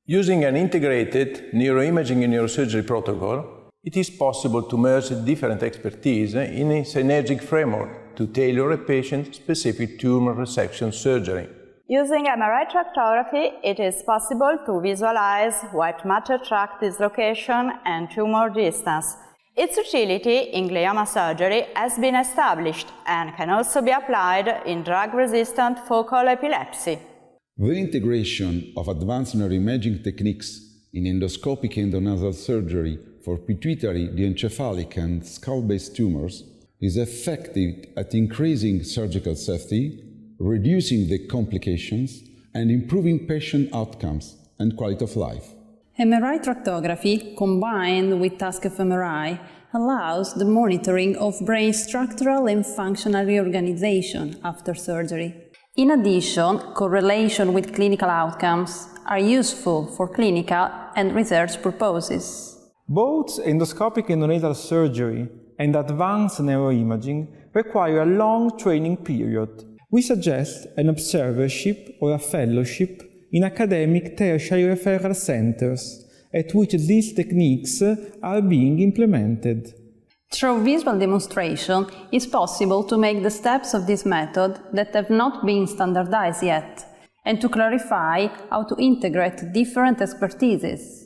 Using an integrated neuroimaging and neurosurgery protocol, it is possible to merge different expertise in a synergic framework to tailor a patient-specific tumor resection surgery. Using MRI tractography, it is possible to visualize white matter tract dislocation and tumor distance. Its utility in glioma surgery has been established and can also be applied in drug-resistant focal epilepsy. The integration of advanced neuroimaging techniques in endoscopic endonasal surgery for pituitary, diencephalic, and skull-based tumors is effective at increasing surgical safety, reducing the complications, and improving patient outcomes and quality of life. MRI tractography, combined with task of MRI, allows the monitoring of brain structural and functional reorganization after surgery. In addition, correlation with clinical outcomes are useful for clinical and research purposes. Both endoscopic endonasal surgery and advanced neuroimaging require a long training period. We suggest an observership or a fellowship in academic tertiary referral centers at which these techniques are being implemented. Through visual demonstration, it's possible to make the steps of this method that have not been standardized yet, and to clarify how to integrate different expertises.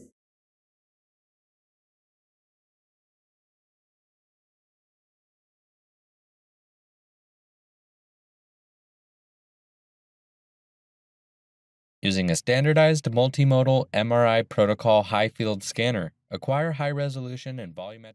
Using a standardized multimodal MRI protocol high-field scanner, acquire high-resolution and volumetric